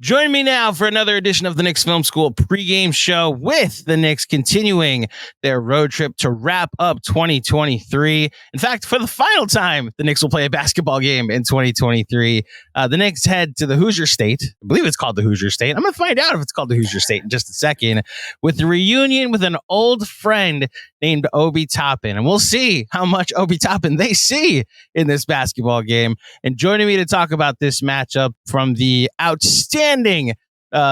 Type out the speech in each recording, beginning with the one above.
Join me now for another edition of the Knicks Film School pregame show with the Knicks continuing their road trip to wrap up 2023. In fact, for the final time, the Knicks will play a basketball game in 2023. The Knicks head to the Hoosier State. I believe it's called the Hoosier State. I'm going to find out if it's called the Hoosier State in just a second with the reunion with an old friend named Obi Toppin. And we'll see how much Obi Toppin they see in this basketball game. And joining me to talk about this matchup from the outstanding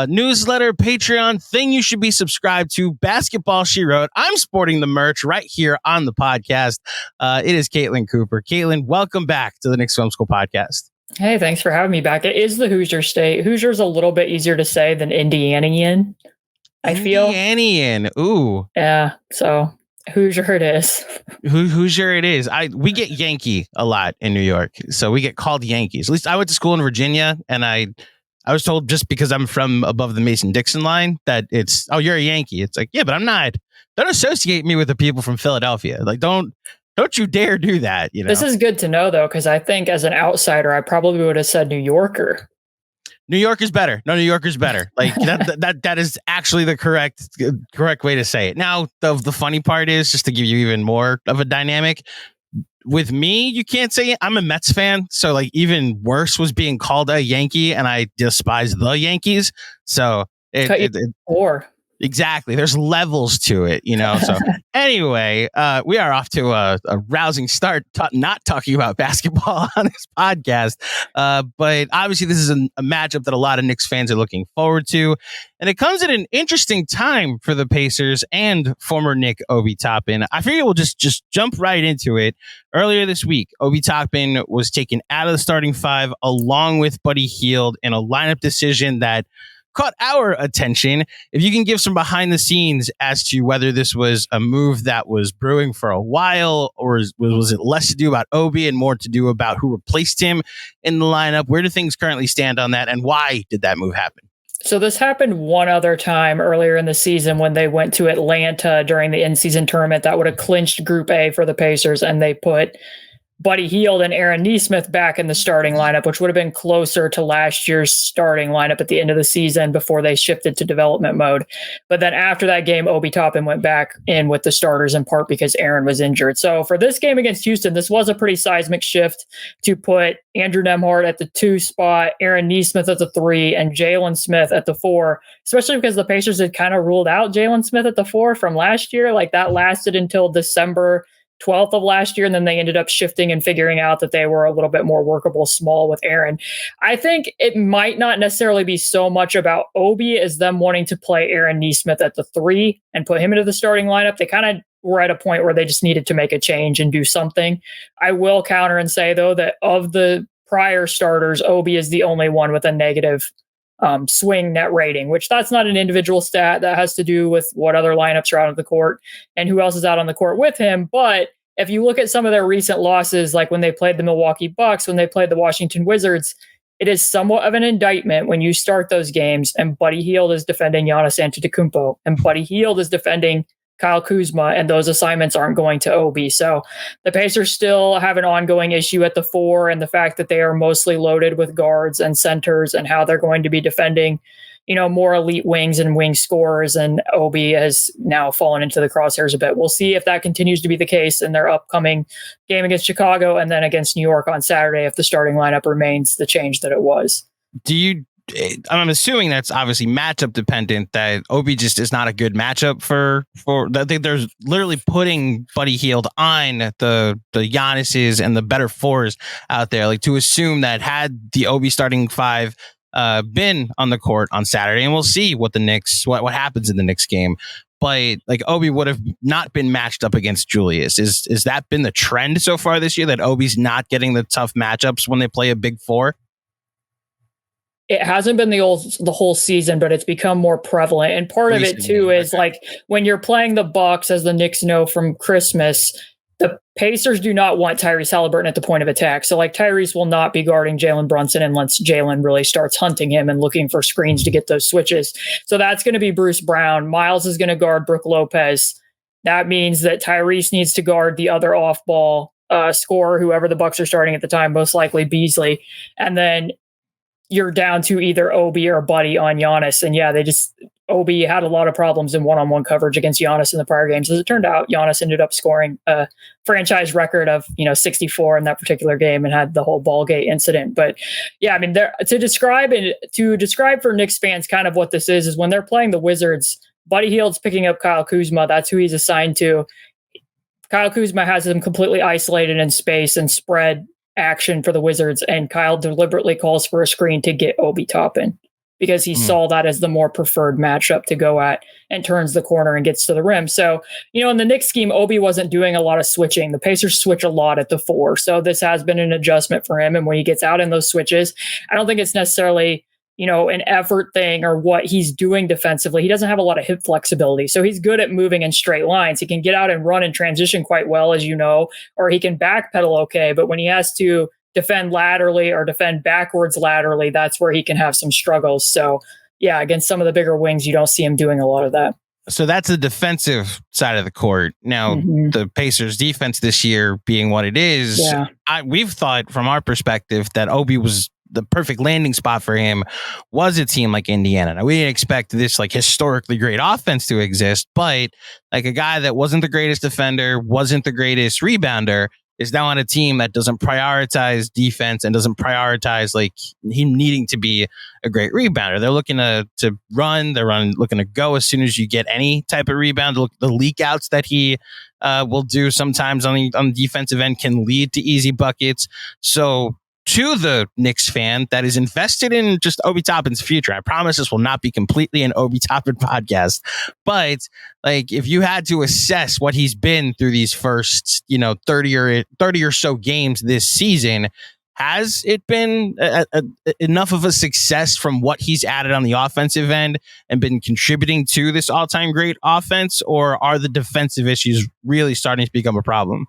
newsletter, Patreon thing you should be subscribed to, Basketball She Wrote. I'm sporting the merch right here on the podcast. It is Caitlin Cooper. Caitlin, welcome back to the Knicks Film School podcast. Hey, thanks for having me back. It is the Hoosier State. Hoosier's a little bit easier to say than Indianian, I feel. Indianian, ooh. Yeah, so Hoosier it is. Hoosier it is. We get Yankee a lot in New York, so we get called Yankees. At least I went to school in Virginia, and I was told just because I'm from above the Mason-Dixon line that it's, oh, you're a Yankee. It's like, yeah, but I'm not. Don't associate me with the people from Philadelphia. Like, don't you dare do that. You know. This is good to know, though, because I think as an outsider, I probably would have said New Yorker. New Yorker's better. No, New Yorker's better. Like that is actually the correct way to say it. Now, the funny part is, just to give you even more of a dynamic, with me, you can't say it. I'm a Mets fan, so like even worse was being called a Yankee, and I despise the Yankees. So exactly, there's levels to it, you know. So anyway, we are off to a rousing start, not talking about basketball on this podcast, but obviously this is a matchup that a lot of Knicks fans are looking forward to, and it comes at an interesting time for the Pacers and former Knick Obi Toppin. I figure we'll just jump right into it. Earlier this week, Obi Toppin was taken out of the starting five along with Buddy Hield in a lineup decision that caught our attention. If you can give some behind the scenes as to whether this was a move that was brewing for a while, or was it less to do about Obi and more to do about who replaced him in the lineup? Where do things currently stand on that, and why did that move happen? So this happened one other time earlier in the season when they went to Atlanta during the in-season tournament that would have clinched Group A for the Pacers, and they put Buddy Hield and Aaron Nesmith back in the starting lineup, which would have been closer to last year's starting lineup at the end of the season before they shifted to development mode. But then after that game, Obi Toppin went back in with the starters in part because Aaron was injured. So for this game against Houston, this was a pretty seismic shift to put Andrew Nembhard at the 2 spot, Aaron Nesmith at the 3, and Jalen Smith at the 4, especially because the Pacers had kind of ruled out Jalen Smith at the 4 from last year. Like that lasted until December 12th of last year, and then they ended up shifting and figuring out that they were a little bit more workable small with Aaron. I think it might not necessarily be so much about Obi as them wanting to play Aaron Nesmith at the 3 and put him into the starting lineup. They kind of were at a point where they just needed to make a change and do something. I will counter and say, though, that of the prior starters, Obi is the only one with a negative swing net rating, which that's not an individual stat. That has to do with what other lineups are out on the court and who else is out on the court with him. But if you look at some of their recent losses, like when they played the Milwaukee Bucks, when they played the Washington Wizards, it is somewhat of an indictment when you start those games and Buddy Hield is defending Giannis Antetokounmpo and Buddy Hield is defending Kyle Kuzma, and those assignments aren't going to Obi. So the Pacers still have an ongoing issue at the 4, and the fact that they are mostly loaded with guards and centers and how they're going to be defending, you know, more elite wings and wing scorers, and Obi has now fallen into the crosshairs a bit. We'll see if that continues to be the case in their upcoming game against Chicago and then against New York on Saturday if the starting lineup remains the change that it was. I'm assuming that's obviously matchup dependent, that Obi just is not a good matchup for I think there's literally putting Buddy Hield on the Giannis's and the better 4s out there. Like, to assume that had the Obi starting 5 been on the court on Saturday, and we'll see what the Knicks, what happens in the Knicks game. But like, Obi would have not been matched up against Julius. Is that been the trend so far this year, that Obi's not getting the tough matchups when they play a big 4? It hasn't been the whole season, but it's become more prevalent. And part of it too is like when you're playing the Bucks, as the Knicks know from Christmas, the Pacers do not want Tyrese Haliburton at the point of attack. So like Tyrese will not be guarding Jalen Brunson unless Jalen really starts hunting him and looking for screens to get those switches. So that's going to be Bruce Brown. Miles is going to guard Brook Lopez. That means that Tyrese needs to guard the other off-ball scorer, whoever the Bucks are starting at the time, most likely Beasley. And then you're down to either Obi or Buddy on Giannis. And yeah, Obi had a lot of problems in one-on-one coverage against Giannis in the prior games. As it turned out, Giannis ended up scoring a franchise record of 64 in that particular game and had the whole Ballgate incident. But yeah, I mean, to describe for Knicks fans kind of what this is when they're playing the Wizards, Buddy Hield's picking up Kyle Kuzma. That's who he's assigned to. Kyle Kuzma has him completely isolated in space and spread action for the Wizards, and Kyle deliberately calls for a screen to get Obi Toppin because he saw that as the more preferred matchup to go at, and turns the corner and gets to the rim. So, in the Knicks scheme, Obi wasn't doing a lot of switching. The Pacers switch a lot at the 4. So this has been an adjustment for him. And when he gets out in those switches, I don't think it's necessarily, an effort thing or what he's doing defensively. He doesn't have a lot of hip flexibility. So he's good at moving in straight lines. He can get out and run and transition quite well, as or he can backpedal okay. But when he has to defend laterally or defend backwards laterally, that's where he can have some struggles. So yeah, against some of the bigger wings, you don't see him doing a lot of that. So that's the defensive side of the court. Now, the Pacers defense this year being what it is, we've thought from our perspective that Obi was the perfect landing spot for him was a team like Indiana. Now, we didn't expect this historically great offense to exist, but a guy that wasn't the greatest defender, wasn't the greatest rebounder, is now on a team that doesn't prioritize defense and doesn't prioritize him needing to be a great rebounder. They're looking to run. Looking to go as soon as you get any type of rebound. The leak outs that he will do sometimes on the defensive end can lead to easy buckets. So to the Knicks fan that is invested in just Obi Toppin's future, I promise this will not be completely an Obi Toppin podcast, but if you had to assess what he's been through these first 30 or so games this season, has it been enough of a success from what he's added on the offensive end and been contributing to this all-time great offense, or are the defensive issues really starting to become a problem?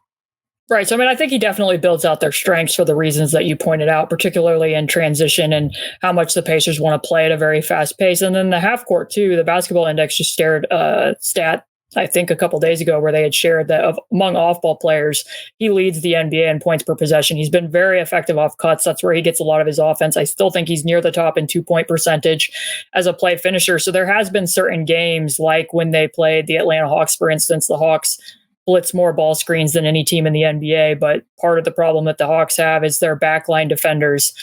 Right. So, I think he definitely builds out their strengths for the reasons that you pointed out, particularly in transition and how much the Pacers want to play at a very fast pace. And then the half court, too. The basketball index just shared a stat, I think, a couple days ago where they had shared that among off-ball players, he leads the NBA in points per possession. He's been very effective off cuts. That's where he gets a lot of his offense. I still think he's near the top in 2-point percentage as a play finisher. So there has been certain games, like when they played the Atlanta Hawks, for instance. The Hawks blitz more ball screens than any team in the NBA, but part of the problem that the Hawks have is their backline defenders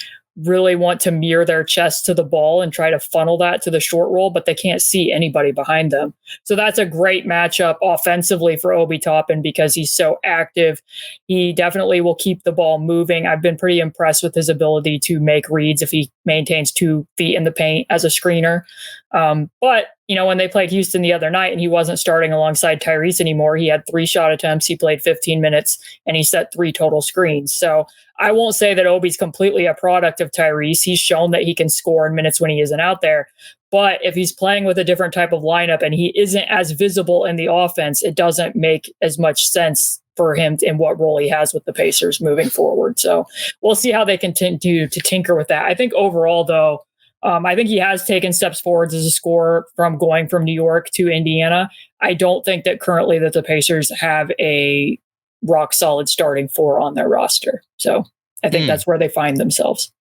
really want to mirror their chest to the ball and try to funnel that to the short roll, but they can't see anybody behind them. So that's a great matchup offensively for Obi Toppin because he's so active. He definitely will keep the ball moving. I've been pretty impressed with his ability to make reads if he maintains 2 feet in the paint as a screener. But when they played Houston the other night and he wasn't starting alongside Tyrese anymore, he had 3 shot attempts. He played 15 minutes and he set 3 total screens. So I won't say that Obi's completely a product of Tyrese. He's shown that he can score in minutes when he isn't out there. But if he's playing with a different type of lineup and he isn't as visible in the offense, it doesn't make as much sense for him in what role he has with the Pacers moving forward. So we'll see how they continue to tinker with that. I think overall, though, I think he has taken steps forwards as a scorer from going from New York to Indiana. I don't think that currently that the Pacers have a rock solid starting 4 on their roster. So I think that's where they find themselves.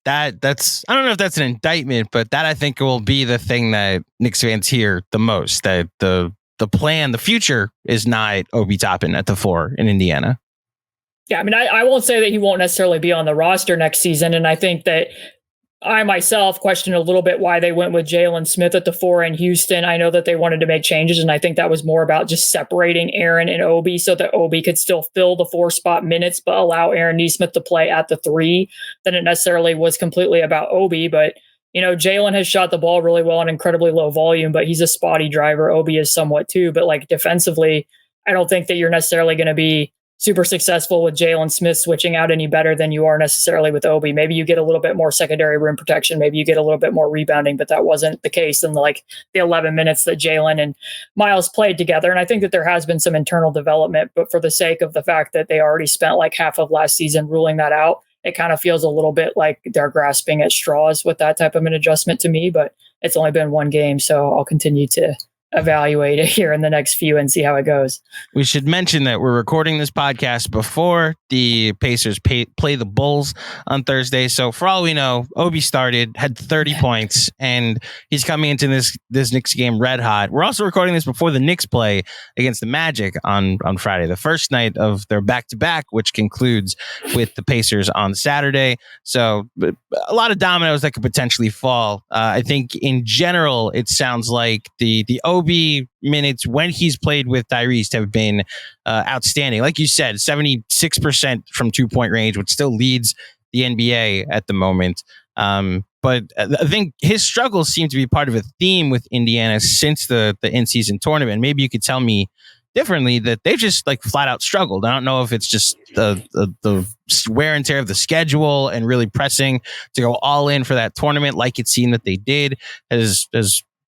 That's I don't know if that's an indictment, but that I think will be the thing that Knicks fans hear the most, that the plan, the future is not Obi Toppin at the 4 in Indiana. Yeah, I won't say that he won't necessarily be on the roster next season. And I think that I myself question a little bit why they went with Jalen Smith at the 4 in Houston. I know that they wanted to make changes, and I think that was more about just separating Aaron and Obi so that Obi could still fill the 4 spot minutes, but allow Aaron Nesmith to play at the 3. Than it necessarily was completely about Obi. But, Jalen has shot the ball really well on incredibly low volume, but he's a spotty driver. Obi is somewhat too. But defensively, I don't think that you're necessarily going to be super successful with Jalen Smith switching out any better than you are necessarily with Obi. Maybe you get a little bit more secondary rim protection. Maybe you get a little bit more rebounding, but that wasn't the case in the 11 minutes that Jalen and Miles played together. And I think that there has been some internal development, but for the sake of the fact that they already spent half of last season ruling that out, it kind of feels a little bit like they're grasping at straws with that type of an adjustment to me, but it's only been 1 game. So I'll continue to evaluate it here in the next few and see how it goes. We should mention that we're recording this podcast before the Pacers play the Bulls on Thursday. So for all we know, Obi had 30 points, and he's coming into this Knicks game red hot. We're also recording this before the Knicks play against the Magic on Friday, the first night of their back-to-back, which concludes with the Pacers on Saturday. So a lot of dominoes that could potentially fall. I think in general, it sounds like the Obi minutes when he's played with Tyrese have been outstanding. Like you said, 76% from 2-point range, which still leads the NBA at the moment. But I think his struggles seem to be part of a theme with Indiana since the in-season tournament. Maybe you could tell me differently that they've just like flat out struggled. I don't know if it's just the wear and tear of the schedule and really pressing to go all in for that tournament like it seemed that they did has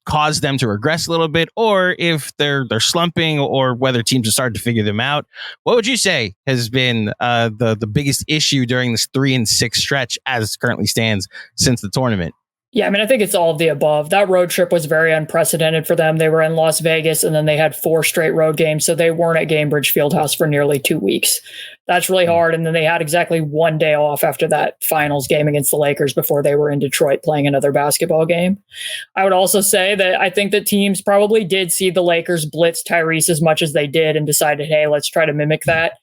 caused them to regress a little bit, or if they're slumping, or whether teams have started to figure them out. What would you say has been the biggest issue during this 3-6 stretch as it currently stands since the tournament? Yeah, I mean, I think it's all of the above. That road trip was very unprecedented for them. They were in Las Vegas, and then they had 4 straight road games, so they weren't at Gainbridge Fieldhouse for nearly 2 weeks. That's really hard, and then they had exactly 1 day off after that finals game against the Lakers before they were in Detroit playing another basketball game. I would also say that I think that teams probably did see the Lakers blitz Tyrese as much as they did and decided, hey, let's try to mimic that.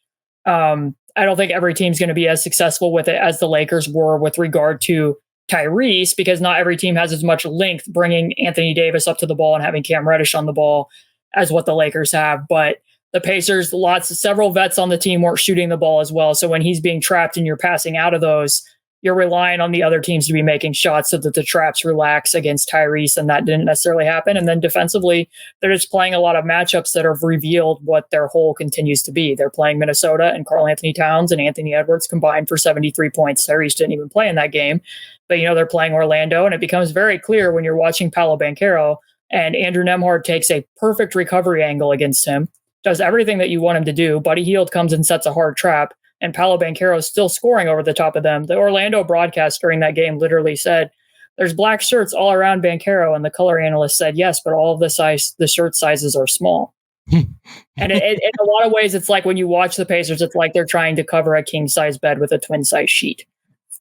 I don't think every team's going to be as successful with it as the Lakers were with regard to Tyrese, because not every team has as much length bringing Anthony Davis up to the ball and having Cam Reddish on the ball as what the Lakers have. But the Pacers, several vets on the team weren't shooting the ball as well. So when he's being trapped and you're passing out of those, you're relying on the other teams to be making shots so that the traps relax against Tyrese, and that didn't necessarily happen. And then defensively, they're just playing a lot of matchups that have revealed what their hole continues to be. They're playing Minnesota, and Karl Anthony Towns and Anthony Edwards combined for 73 points. Tyrese didn't even play in that game. But, they're playing Orlando, and it becomes very clear when you're watching Paolo Banchero, and Andrew Nembhard takes a perfect recovery angle against him, does everything that you want him to do. Buddy Hield comes and sets a hard trap, and Paolo Banchero is still scoring over the top of them. The Orlando broadcast during that game literally said, there's black shirts all around Banchero, and the color analyst said, yes, but all of the shirt sizes are small. And in a lot of ways, it's like when you watch the Pacers, it's like they're trying to cover a king-size bed with a twin-size sheet.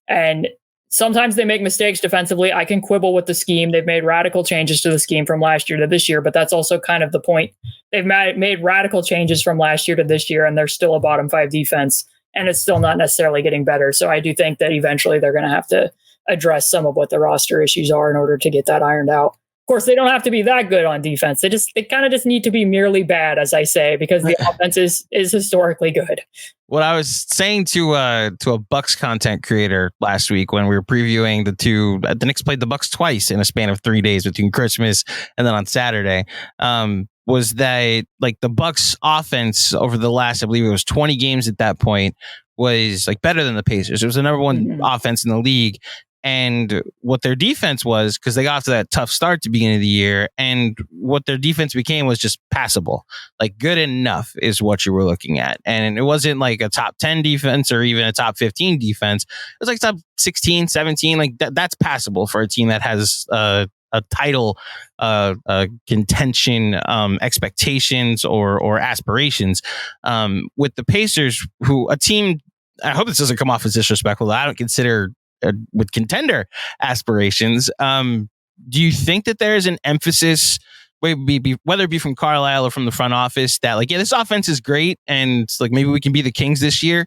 And sometimes they make mistakes defensively. I can quibble with the scheme. They've made radical changes to the scheme from last year to this year, but that's also kind of the point. They've made radical changes from last year to this year, and they're still a bottom 5 defense, and it's still not necessarily getting better. So I do think that eventually they're going to have to address some of what the roster issues are in order to get that ironed out. Of course, they don't have to be that good on defense. They kind of just need to be merely bad, as I say, because the offense is historically good. What I was saying to a Bucks content creator last week when we were previewing the Knicks played the Bucks twice in a span of 3 days between Christmas and then on Saturday, was that like the Bucks offense over the last, I believe it was 20 games at that point, was like better than the Pacers. It was the number one offense in the league. And what their defense was, because they got off to that tough start to beginning of the year, and what their defense became was just passable. Like good enough is what you were looking at. And it wasn't like a top 10 defense or even a top 15 defense. It was like top 16, 17. Like that's passable for a team that has a title contention expectations or aspirations. With the Pacers, who a team, I hope this doesn't come off as disrespectful, I don't consider with contender aspirations. Do you think that there is an emphasis, whether it be from Carlisle or from the front office, that like, yeah, this offense is great and like maybe we can be the Kings this year?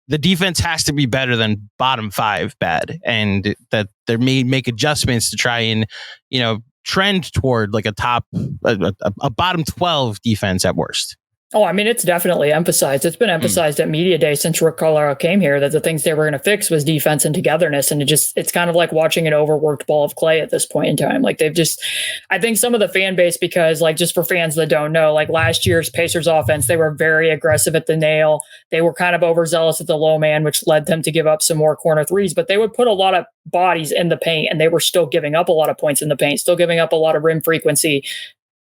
The defense has to be better than bottom 5 bad, and that they may make adjustments to try and, trend toward like a bottom 12 defense at worst. Oh, I mean, it's definitely emphasized. It's been emphasized at Media Day since Rick Carlisle came here that the things they were going to fix was defense and togetherness. And it's kind of like watching an overworked ball of clay at this point in time. Like I think some of the fan base, because like just for fans that don't know, like last year's Pacers offense, they were very aggressive at the nail. They were kind of overzealous at the low man, which led them to give up some more corner threes, but they would put a lot of bodies in the paint and they were still giving up a lot of points in the paint, still giving up a lot of rim frequency.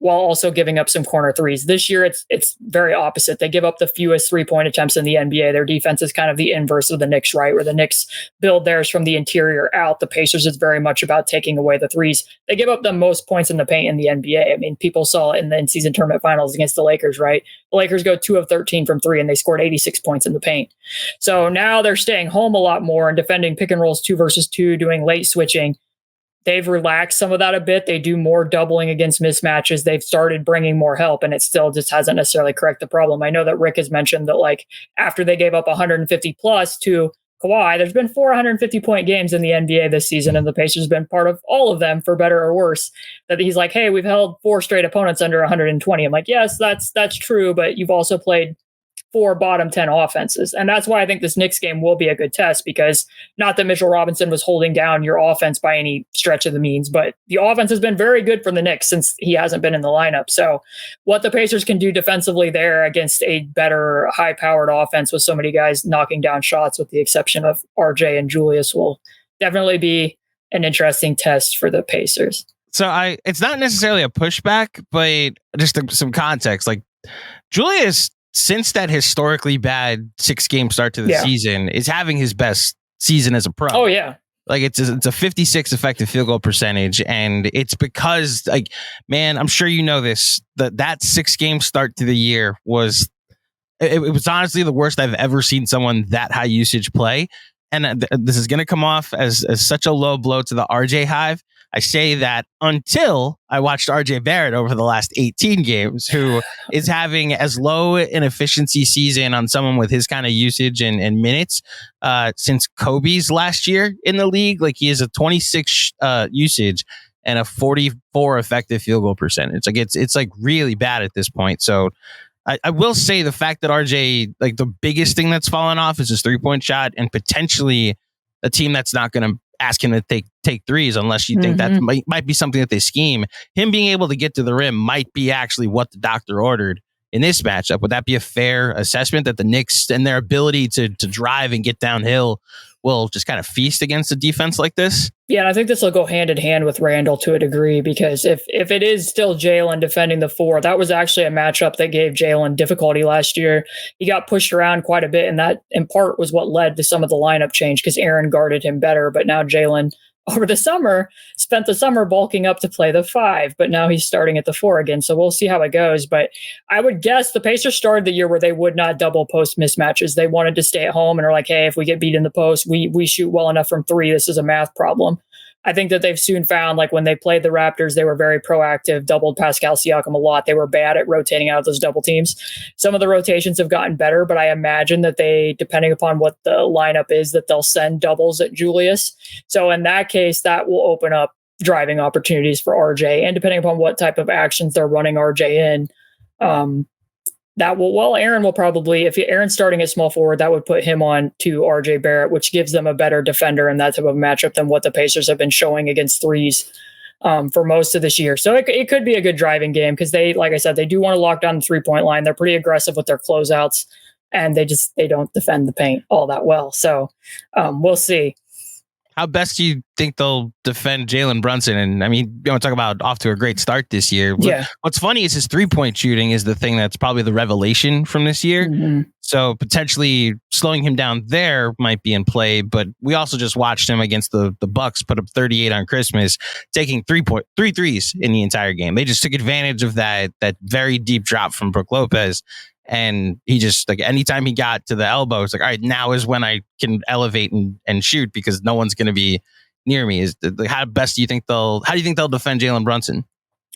while also giving up some corner threes. This year, it's very opposite. They give up the fewest 3-point attempts in the NBA. Their defense is kind of the inverse of the Knicks, right? Where the Knicks build theirs from the interior out. The Pacers is very much about taking away the threes. They give up the most points in the paint in the NBA. I mean, people saw it in the in-season tournament finals against the Lakers, right? The Lakers go 2 of 13 from 3, and they scored 86 points in the paint. So now they're staying home a lot more and defending pick and rolls 2 versus 2, doing late switching. They've relaxed some of that a bit. They do more doubling against mismatches. They've started bringing more help, and it still just hasn't necessarily corrected the problem. I know that Rick has mentioned that, like, after they gave up 150 plus to Kawhi, there's been 450-point games in the NBA this season, and the Pacers have been part of all of them, for better or worse. That he's like, hey, we've held 4 straight opponents under 120. I'm like, yes, that's true, but you've also played 4 bottom 10 offenses. And that's why I think this Knicks game will be a good test, because not that Mitchell Robinson was holding down your offense by any stretch of the means, but the offense has been very good for the Knicks since he hasn't been in the lineup. So what the Pacers can do defensively there against a better high-powered offense with so many guys knocking down shots, with the exception of RJ and Julius, will definitely be an interesting test for the Pacers. So it's not necessarily a pushback, but just some context. Like, Julius, since that historically bad 6-game start to the season, is having his best season as a pro. Oh yeah. Like, it's a 56 effective field goal percentage. And it's because, like, man, I'm sure you know this, that 6-game start to the year was, it was honestly the worst I've ever seen someone that high usage play. And this is going to come off as such a low blow to the RJ hive. I say that until I watched RJ Barrett over the last 18 games, who is having as low an efficiency season on someone with his kind of usage and minutes since Kobe's last year in the league. Like, he has a 26 usage and a 44 effective field goal percentage. Like, it's like really bad at this point. So I will say the fact that RJ, like, the biggest thing that's fallen off is his 3-point shot, and potentially a team that's not going to ask him to take threes unless you think that might be something that they scheme. Him being able to get to the rim might be actually what the doctor ordered in this matchup. Would that be a fair assessment, that the Knicks and their ability to drive and get downhill will just kind of feast against a defense like this? Yeah, and I think this will go hand in hand with Randall to a degree, because if it is still Jalen defending the 4, that was actually a matchup that gave Jalen difficulty last year. He got pushed around quite a bit, and that in part was what led to some of the lineup change, because Aaron guarded him better. But now Jalen, over the summer, spent the summer bulking up to play the 5, but now he's starting at the 4 again. So we'll see how it goes. But I would guess the Pacers started the year where they would not double post mismatches. They wanted to stay at home and are like, hey, if we get beat in the post, we shoot well enough from 3. This is a math problem. I think that they've soon found, like, when they played the Raptors, they were very proactive, doubled Pascal Siakam a lot. They were bad at rotating out of those double teams. Some of the rotations have gotten better, but I imagine that they, depending upon what the lineup is, that they'll send doubles at Julius. So in that case, that will open up driving opportunities for RJ. And depending upon what type of actions they're running RJ in, that will, well, Aaron will probably, if Aaron's starting at small forward, that would put him on to RJ Barrett, which gives them a better defender in that type of matchup than what the Pacers have been showing against threes for most of this year. So it could be a good driving game, because they, like I said, they do want to lock down the 3-point line. They're pretty aggressive with their closeouts, and they don't defend the paint all that well. So we'll see. How best do you think they'll defend Jalen Brunson? And I mean, you want to talk about off to a great start this year. Yeah. What's funny is his 3-point shooting is the thing that's probably the revelation from this year. Mm-hmm. So potentially slowing him down there might be in play. But we also just watched him against the Bucks put up 38 on Christmas, taking 3 threes in the entire game. They just took advantage of that very deep drop from Brook Lopez. And he just, like, anytime he got to the elbow, it's like, all right, now is when I can elevate and shoot, because no one's going to be near me. How do you think they'll defend Jalen Brunson?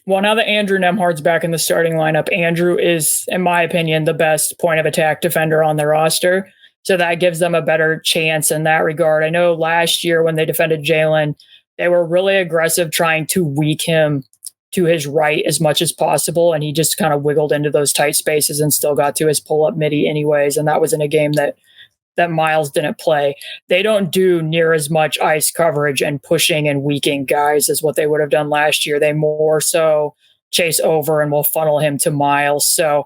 Well, now that Andrew Nembhard's back in the starting lineup, Andrew is, in my opinion, the best point of attack defender on their roster. So that gives them a better chance in that regard. I know last year when they defended Jalen, they were really aggressive trying to weak him to his right as much as possible, and he just kind of wiggled into those tight spaces and still got to his pull-up midi anyways, and that was in a game that Miles didn't play. They don't do near as much ice coverage and pushing and weaking guys as what they would have done last year. They more so chase over and will funnel him to Miles. So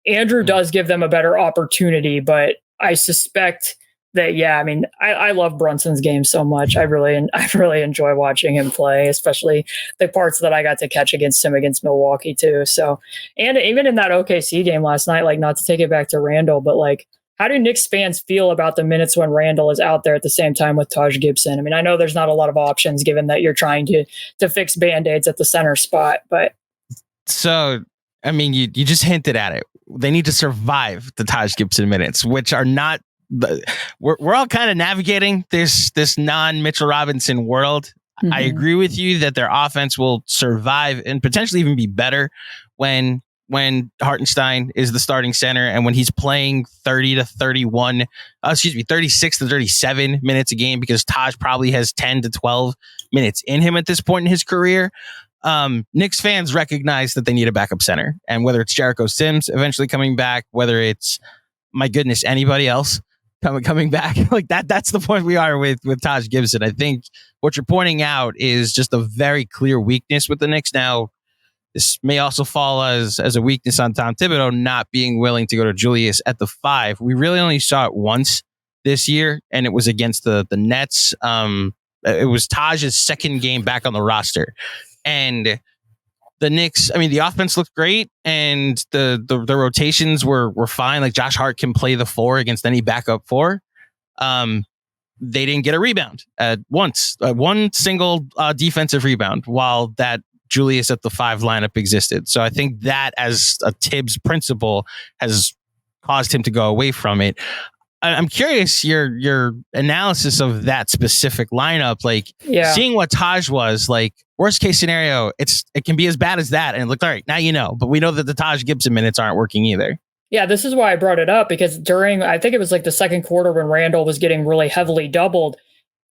Andrew does give them a better opportunity, but I suspect I mean, I love Brunson's game so much. I really enjoy watching him play, especially the parts that I got to catch against him against Milwaukee too. So, and even in that OKC game last night, like, not to take it back to Randall, but like, how do Knicks fans feel about the minutes when Randall is out there at the same time with Taj Gibson? I mean, I know there's not a lot of options given that you're trying to fix Band-Aids at the center spot, but. So, I mean, you just hinted at it. They need to survive the Taj Gibson minutes, which are not. We're all kind of navigating this non-Mitchell Robinson world. Mm-hmm. I agree with you that their offense will survive and potentially even be better when Hartenstein is the starting center and when he's playing 36 to 37 minutes a game, because Taj probably has 10 to 12 minutes in him at this point in his career. Knicks fans recognize that they need a backup center, and whether it's Jericho Sims eventually coming back, whether it's, my goodness, anybody else coming back, like that's the point we are with Taj Gibson. I think what you're pointing out is just a very clear weakness with the Knicks. Now, this may also fall as a weakness on Tom Thibodeau not being willing to go to Julius at the 5. We really only saw it once this year, and it was against the Nets. It was Taj's second game back on the roster, and the Knicks, I mean, the offense looked great, and the rotations were fine. Like, Josh Hart can play the 4 against any backup 4. They didn't get a rebound at once, one single defensive rebound, while that Julius at the 5 lineup existed. So I think that, as a Tibbs principle, has caused him to go away from it. I'm curious your analysis of that specific lineup, like seeing what Taj was like. Worst case scenario, it can be as bad as that, and it looked all right. Now you know, but we know that the Taj Gibson minutes aren't working either. Yeah, this is why I brought it up, because I think it was like the second quarter when Randall was getting really heavily doubled,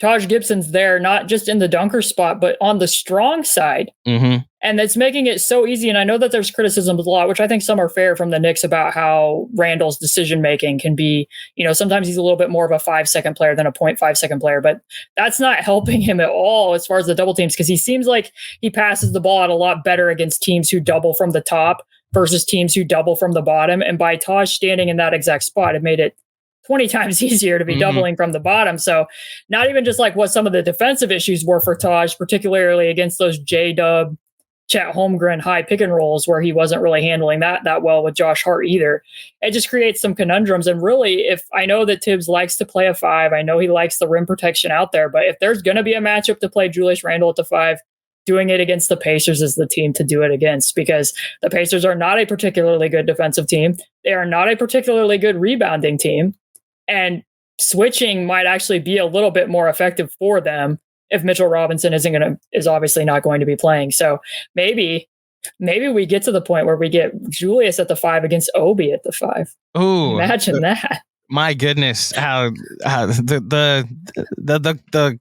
Taj Gibson's there, not just in the dunker spot, but on the strong side. Mm-hmm. And that's making it so easy. And I know that there's criticisms a lot, which I think some are fair from the Knicks, about how Randall's decision-making can be, sometimes he's a little bit more of a 5-second player than a 0.5-second player, but that's not helping him at all as far as the double teams, because he seems like he passes the ball out a lot better against teams who double from the top versus teams who double from the bottom. And by Taj standing in that exact spot, it made it 20 times easier to be doubling from the bottom. So not even just like what some of the defensive issues were for Taj, particularly against those J-Dub, Chet Holmgren high pick and rolls where he wasn't really handling that well with Josh Hart either. It just creates some conundrums. And really, if I know that Tibbs likes to play a 5, I know he likes the rim protection out there, but if there's going to be a matchup to play Julius Randle at the 5, doing it against the Pacers is the team to do it against, because the Pacers are not a particularly good defensive team. They are not a particularly good rebounding team. And switching might actually be a little bit more effective for them if Mitchell Robinson is obviously not going to be playing. So maybe we get to the point where we get Julius at the 5 against Obi at the 5. Ooh, imagine that. My goodness, how the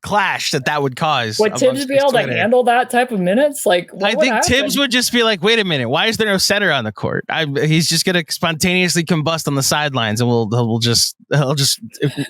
clash that would cause. Would Tibbs be able to handle that type of minutes? Like, I think Tibbs would just be like, "Wait a minute, why is there no center on the court?" He's just going to spontaneously combust on the sidelines, and he'll just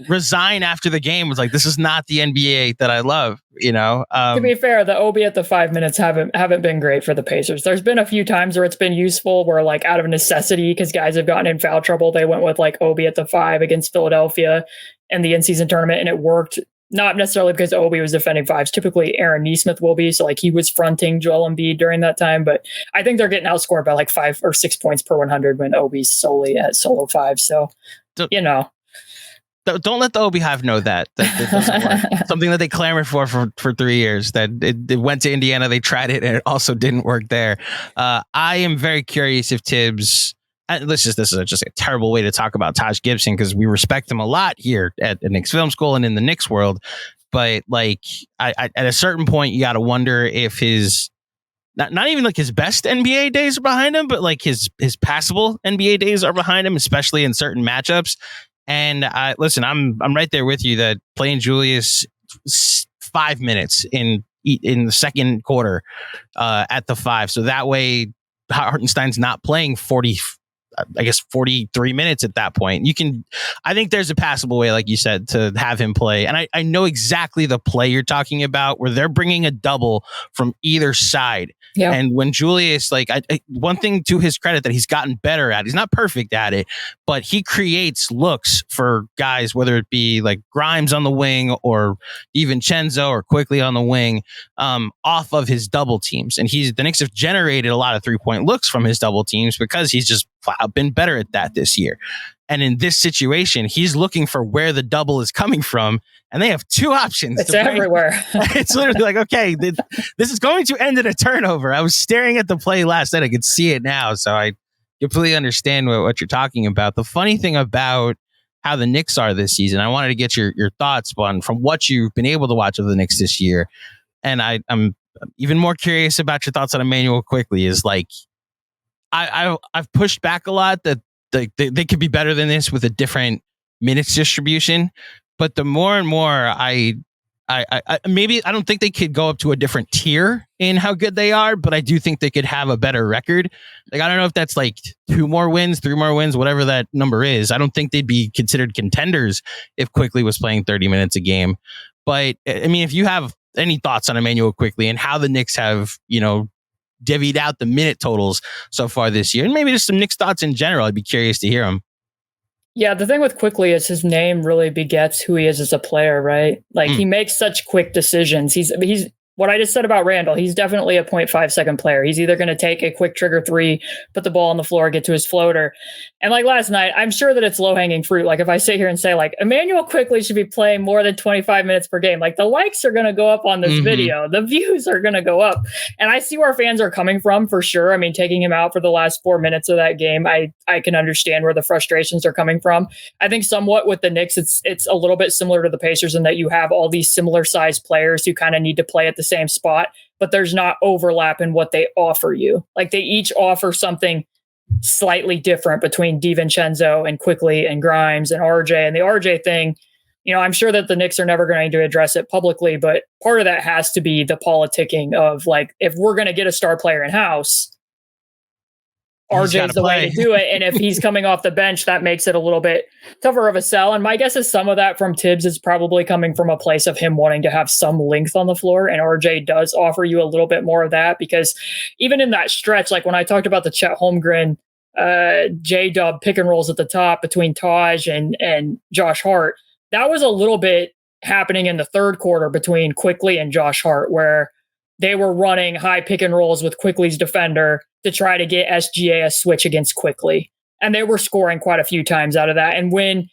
resign after the game. It's like, this is not the NBA that I love. To be fair, the Obi at the 5 minutes haven't been great for the Pacers. There's been a few times where it's been useful, where like out of necessity, because guys have gotten in foul trouble, they went with like Obi at the 5 against Philadelphia in the in-season tournament, and it worked. Not necessarily because Obi was defending 5s. Typically, Aaron Nesmith will be, so like he was fronting Joel Embiid during that time. But I think they're getting outscored by like 5 or 6 points per 100 when Obi's solely at solo 5. So Don't let the Obi Hive know that doesn't work. Something that they clamored for 3 years, that it went to Indiana, they tried it, and it also didn't work there. I am very curious if Tibbs, this is just a terrible way to talk about Taj Gibson, because we respect him a lot here at the Knicks Film School and in the Knicks world. But like, at a certain point, you got to wonder if his, not even like his best NBA days are behind him, but like his passable NBA days are behind him, especially in certain matchups. And listen, I'm right there with you that playing Julius 5 minutes in the second quarter at the 5, so that way Hartenstein's not playing 40 I guess 43 minutes at that point. I think there's a passable way, like you said, to have him play. And I know exactly the play you're talking about where they're bringing a double from either side. Yeah. And when Julius, one thing to his credit that he's gotten better at, he's not perfect at it, but he creates looks for guys, whether it be like Grimes on the wing or DiVincenzo or Quickley on the wing, off of his double teams. And the Knicks have generated a lot of 3-point looks from his double teams because he's just been better at that this year. And in this situation, he's looking for where the double is coming from, and they have two options. It's everywhere. It's literally like, okay, this is going to end in a turnover. I was staring at the play last night. I could see it now. So I completely understand what you're talking about. The funny thing about how the Knicks are this season, I wanted to get your thoughts on from what you've been able to watch of the Knicks this year. And I'm even more curious about your thoughts on Immanuel Quickley. Is like, I've pushed back a lot that they could be better than this with a different minutes distribution. But the more and more I don't think they could go up to a different tier in how good they are, but I do think they could have a better record. Like, I don't know if that's like 2 more wins, 3 more wins, whatever that number is. I don't think they'd be considered contenders if Quickley was playing 30 minutes a game. But I mean, if you have any thoughts on Immanuel Quickley and how the Knicks have, divvied out the minute totals so far this year, and maybe just some Knicks thoughts in general, I'd be curious to hear them. Yeah, the thing with Quickley is his name really begets who he is as a player, right? Like, he makes such quick decisions. He's what I just said about Randall. He's definitely a 0.5 second player. He's either going to take a quick trigger 3, put the ball on the floor, get to his floater. And like last night, I'm sure that it's low hanging fruit. Like, if I sit here and say like Immanuel Quickley should be playing more than 25 minutes per game, like the likes are going to go up on this video, the views are going to go up. And I see where fans are coming from for sure. I mean, taking him out for the last 4 minutes of that game, I can understand where the frustrations are coming from. I think somewhat with the Knicks, it's a little bit similar to the Pacers in that you have all these similar sized players who kind of need to play at the same spot, but there's not overlap in what they offer you. Like, they each offer something slightly different between DiVincenzo and Quickley and Grimes and RJ. And the RJ thing, I'm sure that the Knicks are never going to address it publicly, but part of that has to be the politicking of like, if we're going to get a star player in house, RJ's the way to do it. And if he's coming off the bench, that makes it a little bit tougher of a sell. And my guess is some of that from Tibbs is probably coming from a place of him wanting to have some length on the floor. And RJ does offer you a little bit more of that, because even in that stretch, like when I talked about the Chet Holmgren, J-Dub pick and rolls at the top between Taj and Josh Hart, that was a little bit happening in the third quarter between Quickley and Josh Hart, where they were running high pick and rolls with Quickley's defender to try to get SGA a switch against Quickley. And they were scoring quite a few times out of that. And when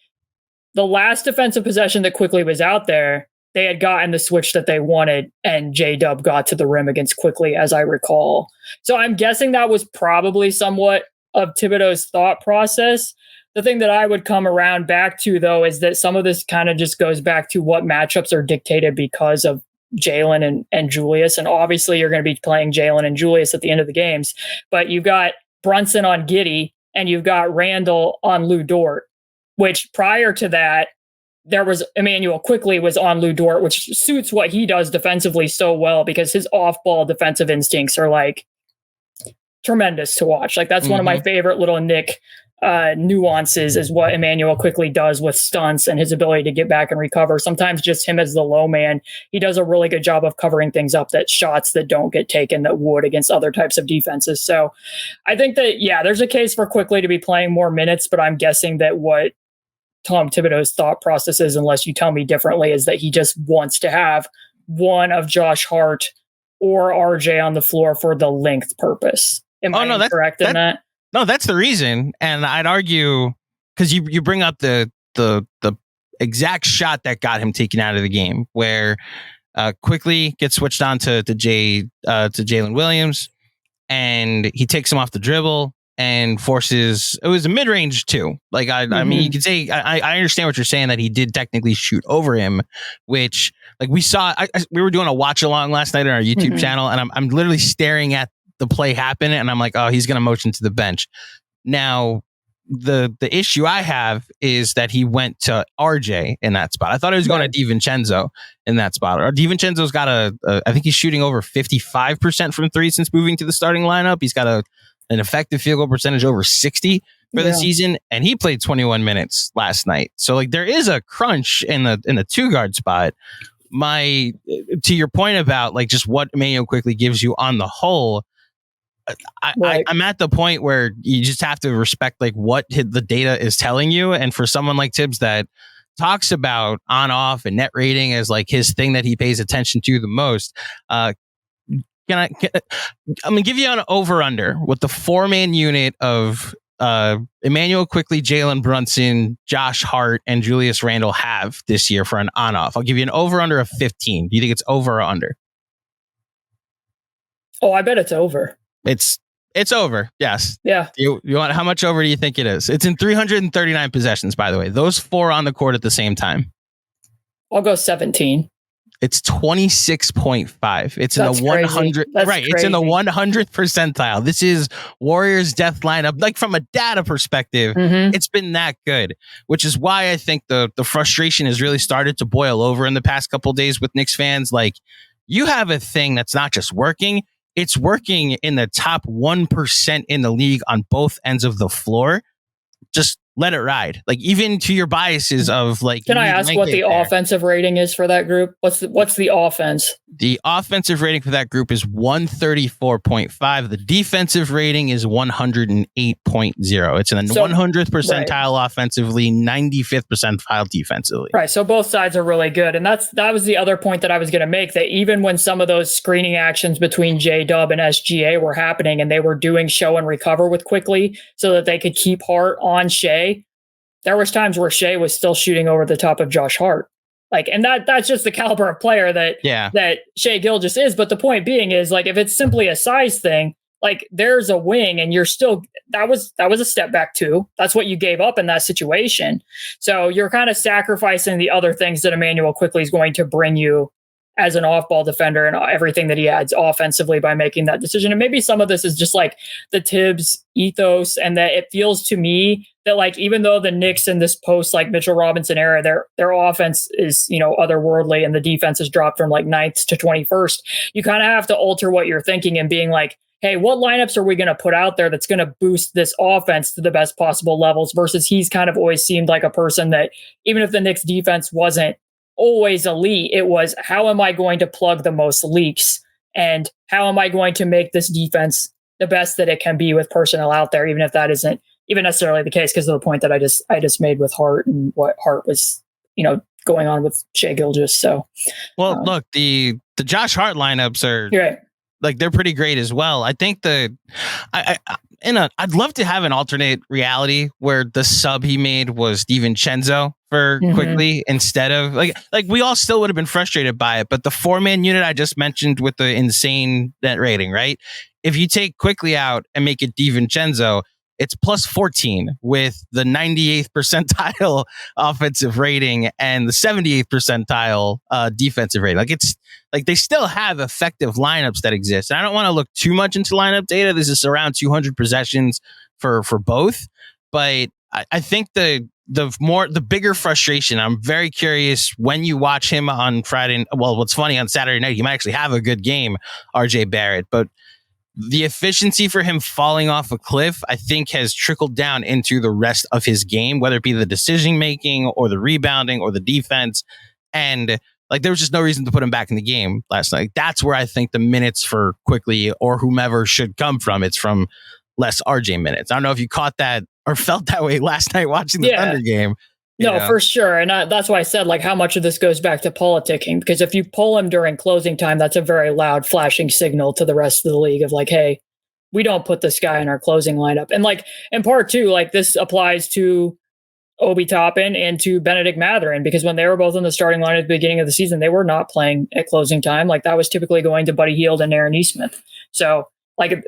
the last defensive possession that Quickley was out there, they had gotten the switch that they wanted, and J-Dub got to the rim against Quickley, as I recall. So I'm guessing that was probably somewhat of Thibodeau's thought process. The thing that I would come around back to, though, is that some of this kind of just goes back to what matchups are dictated because of Jalen and Julius. And obviously you're going to be playing Jalen and Julius at the end of the games, but you've got Brunson on Giddey and you've got Randall on Lou Dort, which prior to that, there was Immanuel Quickley was on Lou Dort, which suits what he does defensively so well, because his off-ball defensive instincts are like tremendous to watch. Like, that's one of my favorite little Nick nuances, is what Immanuel Quickley does with stunts and his ability to get back and recover. Sometimes just him as the low man, he does a really good job of covering things up, that shots that don't get taken that would against other types of defenses. So I think that, yeah, there's a case for Quickley to be playing more minutes, but I'm guessing that what Tom Thibodeau's thought process is, unless you tell me differently, is that he just wants to have one of Josh Hart or RJ on the floor for the length purpose. Am I correct in that? No, that's the reason. And I'd argue, because you bring up the exact shot that got him taken out of the game, where Quickley gets switched on to Jalen Williams, and he takes him off the dribble and forces, it was a mid-range too. Like, I mean, you could say, I understand what you're saying, that he did technically shoot over him, which, like, we saw, we were doing a watch along last night on our YouTube channel, and I'm literally staring at the play happen, and I'm like, oh, he's going to motion to the bench. Now, the issue I have is that he went to RJ in that spot. I thought he was going to DiVincenzo in that spot. Or DiVincenzo's got I think he's shooting over 55% from three since moving to the starting lineup. He's got a an effective field goal percentage over 60 for the season, and he played 21 minutes last night. So like there is a crunch in the 2-guard spot. To your point about like just what Immanuel Quickley gives you on the whole, I'm at the point where you just have to respect like what the data is telling you. And for someone like Tibbs that talks about on off and net rating as like his thing that he pays attention to the most, I'm gonna give you an over under with the 4-man unit of Immanuel Quickley, Jalen Brunson, Josh Hart, and Julius Randle have this year for an on off. I'll give you an over under of 15. Do you think it's over or under? Oh, I bet it's over. It's over. Yes. Yeah. You want, how much over do you think it is? It's in 339 possessions, by the way. Those 4 on the court at the same time. I'll go 17. It's 26.5. It's That's in the 100. Right. Crazy. It's in the 100th percentile. This is Warriors death lineup. Like from a data perspective, it's been that good, which is why I think the frustration has really started to boil over in the past couple of days with Knicks fans. Like, you have a thing that's not just working. It's working in the top 1% in the league on both ends of the floor. Just let it ride. Like, even to your biases of like, can I ask what the offensive rating is for that group? What's the offense? The offensive rating for that group is 134.5. The defensive rating is 108.0. It's in the 100th percentile offensively, 95th percentile defensively. Right. So both sides are really good. And that was the other point that I was going to make, that even when some of those screening actions between J-Dub and SGA were happening and they were doing show and recover with Quickley so that they could keep Hart on Shea, there was times where Shea was still shooting over the top of Josh Hart. Like, and that's just the caliber of player that Shea Gilgeous is. But the point being is, like, if it's simply a size thing, like, there's a wing and you're still, that was a step back too. That's what you gave up in that situation. So you're kind of sacrificing the other things that Immanuel Quickley is going to bring you as an off-ball defender and everything that he adds offensively by making that decision. And maybe some of this is just like the Tibbs ethos, and that it feels to me that, like, even though the Knicks in this post like Mitchell Robinson era, their offense is, otherworldly, and the defense has dropped from like 9th to 21st, you kind of have to alter what you're thinking and being like, hey, what lineups are we going to put out there that's going to boost this offense to the best possible levels? Versus he's kind of always seemed like a person that, even if the Knicks defense wasn't always elite, it was, how am I going to plug the most leaks, and how am I going to make this defense the best that it can be with personnel out there, even if that isn't even necessarily the case, because of the point that I just made with Hart and what Hart was, going on with Shea Gilgeous. So, well, look, the Josh Hart lineups are right. Like, they're pretty great as well. I think I'd love to have an alternate reality where the sub he made was DiVincenzo for Quickley instead of like we all still would have been frustrated by it. But the 4-man unit I just mentioned with the insane net rating, right? If you take Quickley out and make it DiVincenzo, it's plus 14 with the 98th percentile offensive rating and the 78th percentile defensive rating. Like, it's like they still have effective lineups that exist. And I don't want to look too much into lineup data. This is around 200 possessions for both. But I think the bigger frustration, I'm very curious when you watch him on Friday. Well, what's funny, on Saturday night, he might actually have a good game, RJ Barrett, but the efficiency for him falling off a cliff, I think, has trickled down into the rest of his game, whether it be the decision making or the rebounding or the defense. And like, there was just no reason to put him back in the game last night. That's where I think the minutes for Quickley or whomever should come from. It's from less RJ minutes. I don't know if you caught that or felt that way last night watching the Thunder game. No, for sure. And that's why I said, like, how much of this goes back to politicking, because if you pull him during closing time, that's a very loud flashing signal to the rest of the league of like, hey, we don't put this guy in our closing lineup. And like, in part two, like, this applies to Obi Toppin and to Benedict Mathurin, because when they were both in the starting line at the beginning of the season, they were not playing at closing time. Like, that was typically going to Buddy Hield and Aaron Nesmith. So like,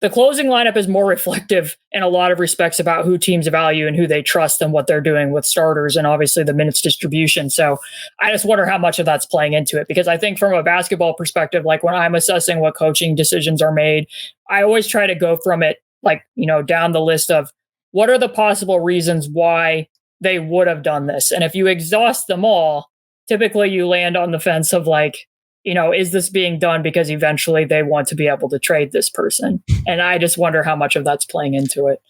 the closing lineup is more reflective in a lot of respects about who teams value and who they trust and what they're doing with starters, and obviously the minutes distribution. So I just wonder how much of that's playing into it, because I think from a basketball perspective, like, when I'm assessing what coaching decisions are made, I always try to go from it, like, down the list of what are the possible reasons why they would have done this. And if you exhaust them all, typically you land on the fence of like, is this being done because eventually they want to be able to trade this person? And I just wonder how much of that's playing into it.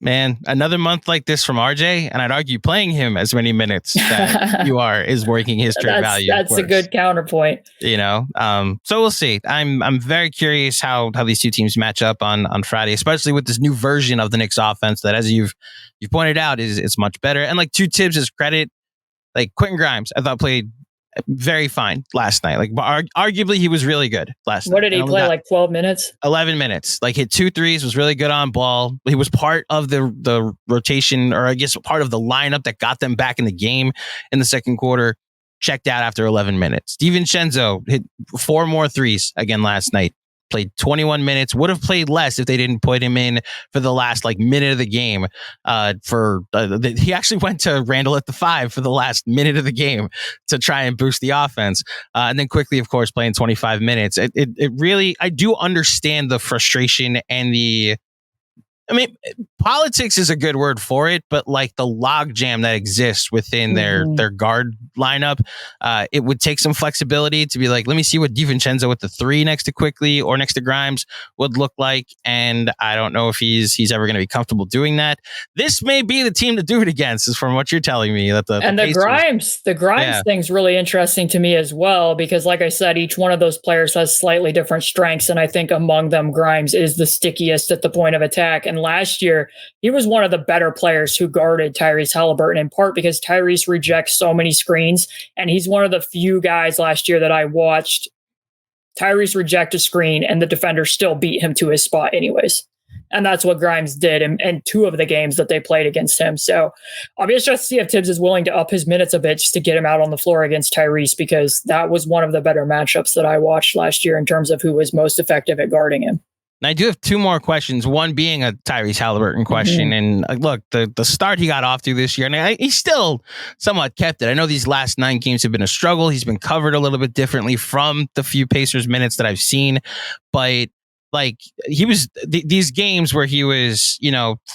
Man, another month like this from RJ, and I'd argue playing him as many minutes that you are is working his trade value. That's a good counterpoint. So we'll see. I'm very curious how these two teams match up on Friday, especially with this new version of the Knicks offense that, as you've pointed out, is much better. And like, to Tibbs' credit, like Quentin Grimes, I thought played very fine last night. Like, arguably he was really good last night. What did he play, like 12 minutes? 11 minutes. Like, hit 2 threes, was really good on ball. He was part of the rotation, or I guess part of the lineup that got them back in the game in the second quarter. Checked out after 11 minutes. DiVincenzo hit 4 more threes again last night. Played 21 minutes. Would have played less if they didn't put him in for the last minute of the game. He actually went to Randall at the 5 for the last minute of the game to try and boost the offense. And then Quickley, of course, playing 25 minutes. It really, I do understand the frustration and politics is a good word for it, but like the logjam that exists within their guard lineup, it would take some flexibility to be like, let me see what DiVincenzo with the 3 next to Quickley or next to Grimes would look like. And I don't know if he's ever going to be comfortable doing that. This may be the team to do it against, is from what you're telling me. The Grimes thing's really interesting to me as well, because like I said, each one of those players has slightly different strengths. And I think among them, Grimes is the stickiest at the point of attack. And last year, he was one of the better players who guarded Tyrese Haliburton, in part because Tyrese rejects so many screens. And he's one of the few guys last year that I watched Tyrese reject a screen and the defender still beat him to his spot anyways. And that's what Grimes did in 2 of the games that they played against him. So I'll be interested to see if Tibbs is willing to up his minutes a bit just to get him out on the floor against Tyrese, because that was one of the better matchups that I watched last year in terms of who was most effective at guarding him. And I do have 2 more questions, one being a Tyrese Haliburton question. And look, the start he got off to this year, and he still somewhat kept it. I know these last 9 games have been a struggle. He's been covered a little bit differently from the few Pacers minutes that I've seen. But like, he was these games where he was,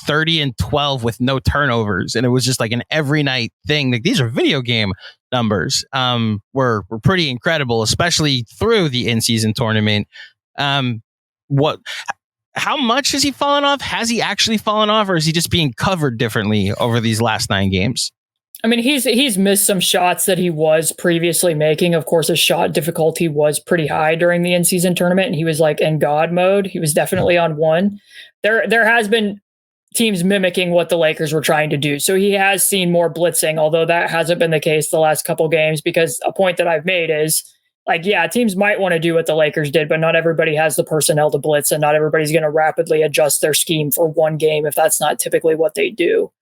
30 and 12 with no turnovers. And it was just like an every night thing. Like, these are video game numbers, were pretty incredible, especially through the in-season tournament. How much has he fallen off? Has he actually fallen off, or is he just being covered differently over these last 9 games? I mean, he's missed some shots that he was previously making. Of course, his shot difficulty was pretty high during the in-season tournament, and he was like in God mode. He was definitely on 1. There has been teams mimicking what the Lakers were trying to do. So he has seen more blitzing, although that hasn't been the case the last couple games, because a point that I've made is, like, yeah, teams might want to do what the Lakers did, but not everybody has the personnel to blitz, and not everybody's going to rapidly adjust their scheme for one game if that's not typically what they do.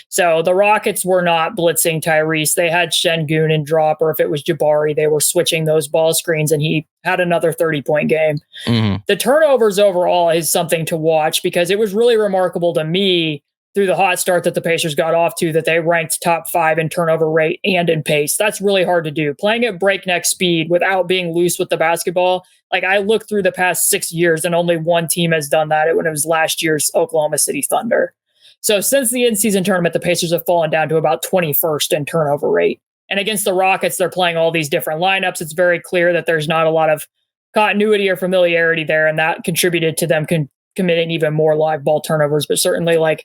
So the Rockets were not blitzing Tyrese. They had Şengün and drop, or if it was Jabari, they were switching those ball screens, and he had another 30-point game. The turnovers overall is something to watch, because it was really remarkable to me through the hot start that the Pacers got off to that they ranked top 5 in turnover rate and in pace. That's really hard to do. Playing at breakneck speed without being loose with the basketball. Like, I looked through the past 6 years and only one team has done that when it was last year's Oklahoma City Thunder. So since the in-season tournament, the Pacers have fallen down to about 21st in turnover rate. And against the Rockets, they're playing all these different lineups. It's very clear that there's not a lot of continuity or familiarity there, and that contributed to them committing even more live ball turnovers. But certainly, like,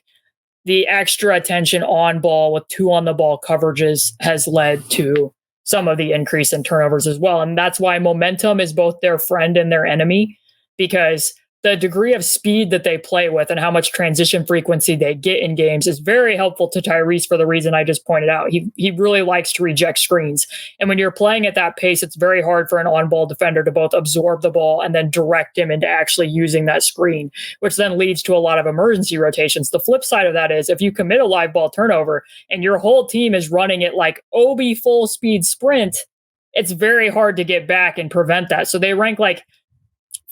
the extra attention on ball with 2 on the ball coverages has led to some of the increase in turnovers as well. And that's why momentum is both their friend and their enemy, because the degree of speed that they play with and how much transition frequency they get in games is very helpful to Tyrese for the reason I just pointed out. He really likes to reject screens. And when you're playing at that pace, it's very hard for an on-ball defender to both absorb the ball and then direct him into actually using that screen, which then leads to a lot of emergency rotations. The flip side of that is if you commit a live ball turnover and your whole team is running it like Obi full speed sprint, it's very hard to get back and prevent that. So they rank like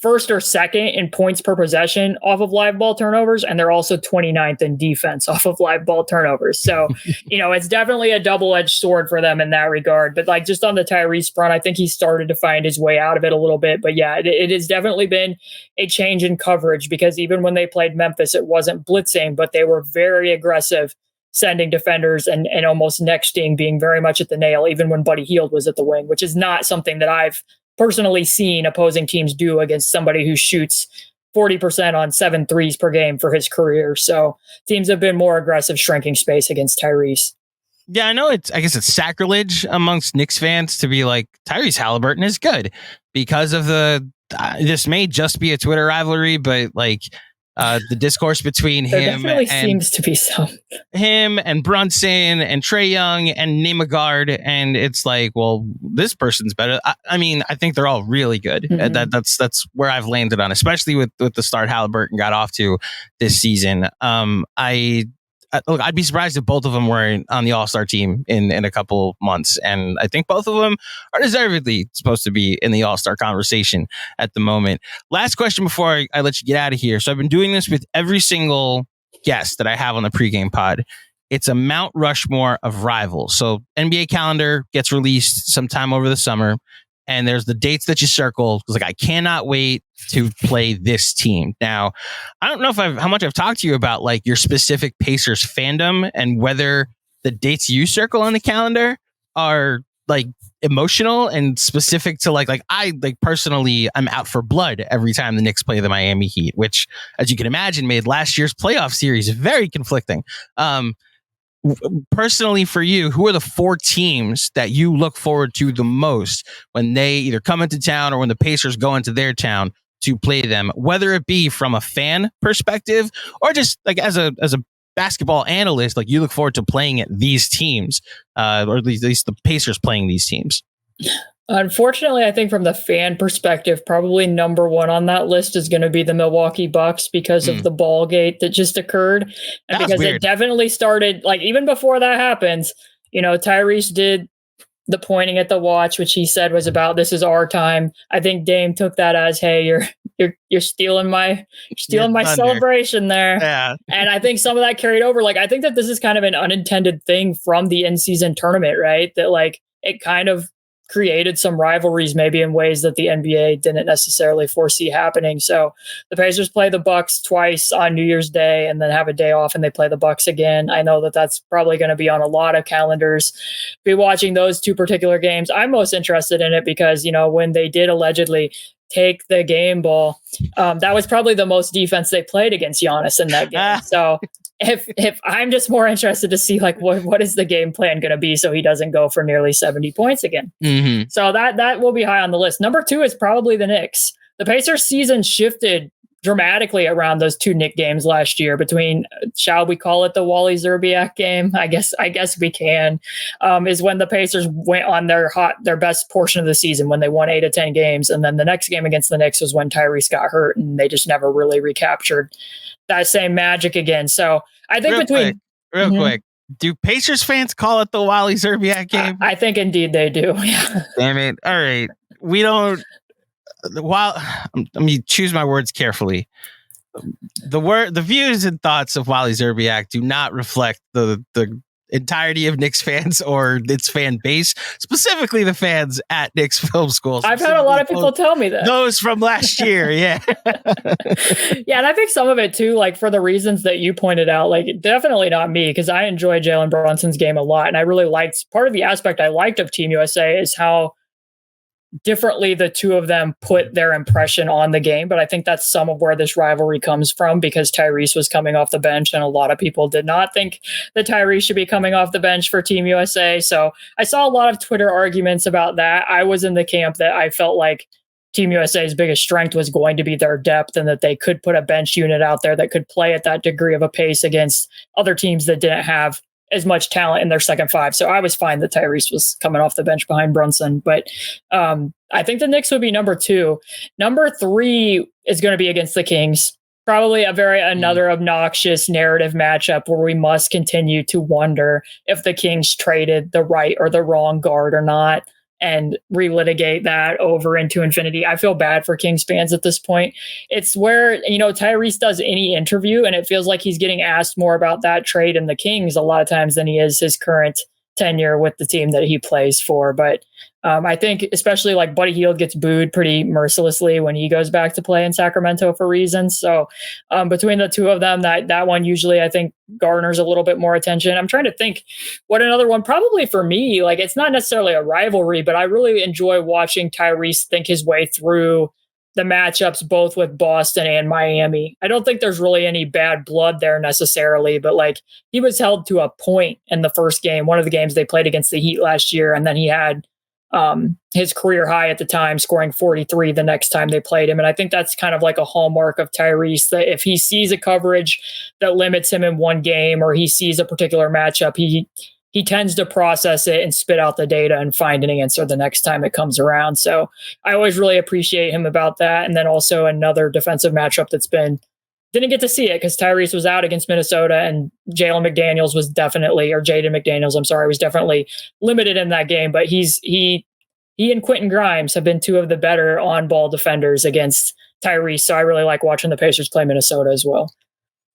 first or second in points per possession off of live ball turnovers, and they're also 29th in defense off of live ball turnovers. So, it's definitely a double-edged sword for them in that regard. But like, just on the Tyrese front, I think he started to find his way out of it a little bit. But yeah, it has definitely been a change in coverage, because even when they played Memphis, it wasn't blitzing, but they were very aggressive, sending defenders and almost nexting, being very much at the nail, even when Buddy Hield was at the wing, which is not something that I've personally seen opposing teams do against somebody who shoots 40% on 7 threes per game for his career. So teams have been more aggressive shrinking space against Tyrese. Yeah, I guess it's sacrilege amongst Knicks fans to be like, Tyrese Haliburton is good because of this may just be a Twitter rivalry, but like the discourse between there him definitely and seems to be some. Him and Brunson and Trae Young and name a guard, and it's like, well, this person's better. I mean, I think they're all really good. Mm-hmm. That's where I've landed on, especially with the start Haliburton got off to this season. Look, I'd be surprised if both of them were on the All-Star team in a couple months. And I think both of them are deservedly supposed to be in the All-Star conversation at the moment. Last question before I let you get out of here. So I've been doing this with every single guest that I have on the pregame pod. It's a Mount Rushmore of rivals. So NBA calendar gets released sometime over the summer. And there's the dates that you circle. It's like, I cannot wait to play this team. Now, I don't know how much I've talked to you about like your specific Pacers fandom and whether the dates you circle on the calendar are like emotional and specific to like I personally, I'm out for blood every time the Knicks play the Miami Heat, which, as you can imagine, made last year's playoff series very conflicting. Personally for you, who are the 4 teams that you look forward to the most when they either come into town or when the Pacers go into their town to play them, whether it be from a fan perspective or just like as a basketball analyst, like you look forward to playing at these teams, or at least the Pacers playing these teams? Unfortunately, I think from the fan perspective, probably number 1 on that list is going to be the Milwaukee Bucks because of the ball gate that just occurred. And because it definitely started, like, even before that happens, you know, Tyrese did the pointing at the watch, which he said was about, this is our time. I think Dame took that as, hey, you're stealing my celebration there. Yeah. And I think some of that carried over. Like, I think that this is kind of an unintended thing from the in-season tournament, right? That like it kind of created some rivalries maybe in ways that the NBA didn't necessarily foresee happening. So the Pacers play the Bucks twice on New Year's Day and then have a day off and they play the Bucks again. I know that that's probably going to be on a lot of calendars. Be watching those 2 particular games. I'm most interested in it because, you know, when they did allegedly take the game ball, that was probably the most defense they played against Giannis in that game. So if I'm just more interested to see like what is the game plan going to be so he doesn't go for nearly 70 points again. Mm-hmm. So that will be high on the list. Number 2 is probably the Knicks. The Pacers season shifted dramatically around those 2 Knicks games last year between, shall we call it the Wally Szczerbiak game? I guess we can, is when the Pacers went on their best portion of the season when they won 8 of 10 games. And then the next game against the Knicks was when Tyrese got hurt and they just never really recaptured that same magic again. So I think real quick, do Pacers fans call it the Wally Szczerbiak game? I think indeed they do. Yeah. Damn it. All right. We don't, let me choose my words carefully. The views and thoughts of Wally Szczerbiak do not reflect the entirety of Knicks fans or its fan base, specifically the fans at Knicks Film School. I've had a lot of people tell me that. Those from last year, yeah. Yeah, and I think some of it too, like for the reasons that you pointed out, like definitely not me, because I enjoy Jalen Brunson's game a lot. And I really liked, part of the aspect I liked of Team USA is how differently the 2 of them put their impression on the game. But I think that's some of where this rivalry comes from, because Tyrese was coming off the bench and a lot of people did not think that Tyrese should be coming off the bench for Team USA. So I saw a lot of Twitter arguments about that. I was in the camp that I felt like Team USA's biggest strength was going to be their depth and that they could put a bench unit out there that could play at that degree of a pace against other teams that didn't have as much talent in their second 5. So I was fine that Tyrese was coming off the bench behind Brunson, but I think the Knicks would be number 2. Number 3 is going to be against the Kings. Probably another obnoxious narrative matchup where we must continue to wonder if the Kings traded the right or the wrong guard or not, and relitigate that over into infinity. I feel bad for Kings fans at this point. It's where, you know, Tyrese does any interview and it feels like he's getting asked more about that trade in the Kings a lot of times than he is his current tenure with the team that he plays for. But I think especially like Buddy Hield gets booed pretty mercilessly when he goes back to play in Sacramento for reasons. So between the two of them, that one usually I think garners a little bit more attention. I'm trying to think what another one, probably for me, like it's not necessarily a rivalry, but I really enjoy watching Tyrese think his way through the matchups both with Boston and Miami. I don't think there's really any bad blood there necessarily, but like he was held to a point in the first game, one of the games they played against the Heat last year. And then he had his career high at the time, scoring 43 the next time they played him. And I think that's kind of like a hallmark of Tyrese, that if he sees a coverage that limits him in one game, or he sees a particular matchup, he tends to process it and spit out the data and find an answer the next time it comes around. So I always really appreciate him about that. And then also another defensive matchup didn't get to see it because Tyrese was out against Minnesota, and Jaden McDaniels, was definitely limited in that game. But he and Quentin Grimes have been two of the better on-ball defenders against Tyrese. So I really like watching the Pacers play Minnesota as well.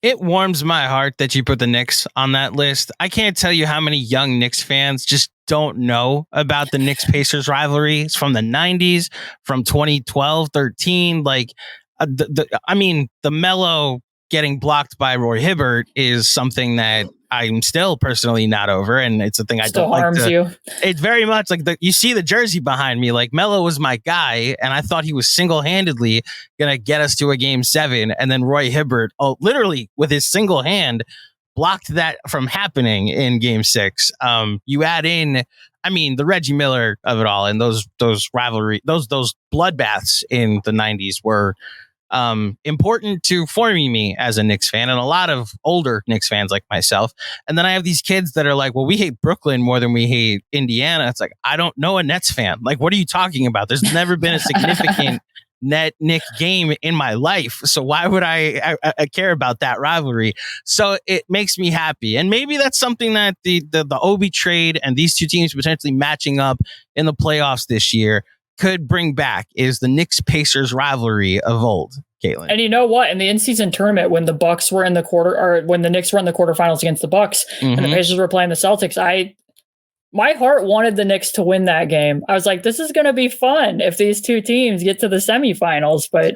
It warms my heart that you put the Knicks on that list. I can't tell you how many young Knicks fans just don't know about the Knicks-Pacers rivalry. It's from the 90s, from 2012, 13. Like, the Melo getting blocked by Roy Hibbert is something that I'm still personally not over, and it's a thing I still don't harms like. You. It's very much like you see the jersey behind me. Like Melo was my guy, and I thought he was single-handedly gonna get us to a Game 7, and then Roy Hibbert, literally with his single hand, blocked that from happening in Game 6. You add in, the Reggie Miller of it all, and those rivalry, those bloodbaths in the 90s were important to forming me as a Knicks fan, and a lot of older Knicks fans like myself. And then I have these kids that are like, well, we hate Brooklyn more than we hate Indiana. It's like, I don't know a Nets fan. Like, what are you talking about? There's never been a significant Knick game in my life. So why would I care about that rivalry? So it makes me happy. And maybe that's something that the Obi trade and these two teams potentially matching up in the playoffs this year could bring back, is the Knicks-Pacers rivalry of old, Caitlin. And you know what? In the in-season tournament, when the Bucks were in the when the Knicks were in the quarterfinals against the Bucks, and the Pacers were playing the Celtics, my heart wanted the Knicks to win that game. I was like, this is going to be fun if these two teams get to the semifinals. But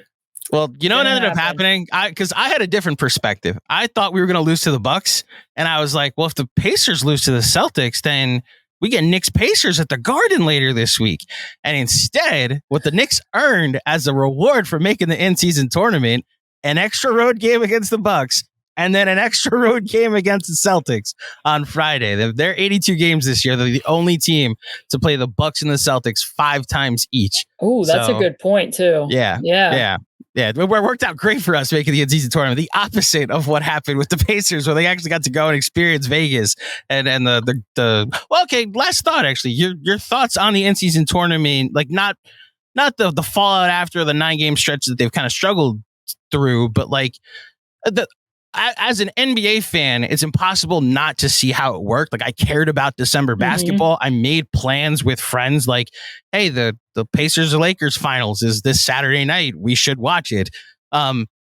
well, you know what ended up happening? Because I had a different perspective. I thought we were going to lose to the Bucks, and I was like, well, if the Pacers lose to the Celtics, then we get Knicks Pacers at the Garden later this week. And instead, what the Knicks earned as a reward for making the in-season tournament, an extra road game against the Bucks, and then an extra road game against the Celtics on Friday. They're 82 games this year. They're the only team to play the Bucks and the Celtics 5 times each. Oh, that's a good point too. Yeah. It worked out great for us making the in-season tournament. The opposite of what happened with the Pacers, where they actually got to go and experience Vegas. And okay, last thought actually. Your thoughts on the in-season tournament, like not the fallout after the 9-game stretch that they've kind of struggled through, but like as an NBA fan, it's impossible not to see how it worked. Like, I cared about December basketball. I made plans with friends like, hey, the Pacers or Lakers finals is this Saturday night. We should watch it.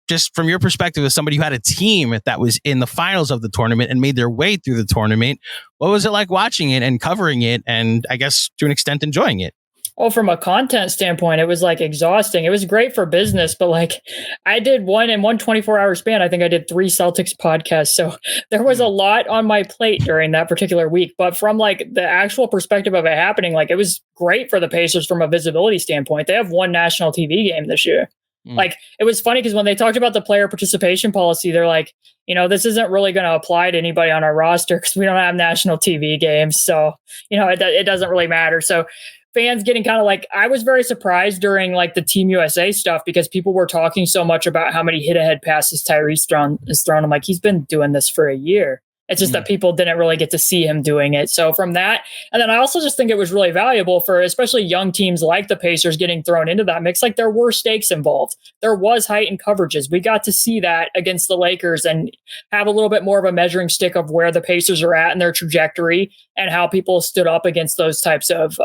Just from your perspective as somebody who had a team that was in the finals of the tournament and made their way through the tournament, what was it like watching it and covering it and I guess to an extent enjoying it? Well, from a content standpoint, it was like exhausting. It was great for business, but like I did one 24-hour span. I think I did 3 Celtics podcasts. So there was a lot on my plate during that particular week. But from like the actual perspective of it happening, like it was great for the Pacers from a visibility standpoint. They have 1 national TV game this year. Like it was funny because when they talked about the player participation policy, they're like, this isn't really going to apply to anybody on our roster because we don't have national TV games. So, it doesn't really matter. So fans getting kind of like, I was very surprised during like the Team USA stuff because people were talking so much about how many hit-ahead passes Tyrese has thrown. I'm like, he's been doing this for a year. It's just that people didn't really get to see him doing it. So from that, and then I also just think it was really valuable for especially young teams like the Pacers getting thrown into that mix. Like there were stakes involved. There was heightened coverages. We got to see that against the Lakers and have a little bit more of a measuring stick of where the Pacers are at in their trajectory and how people stood up against those types of,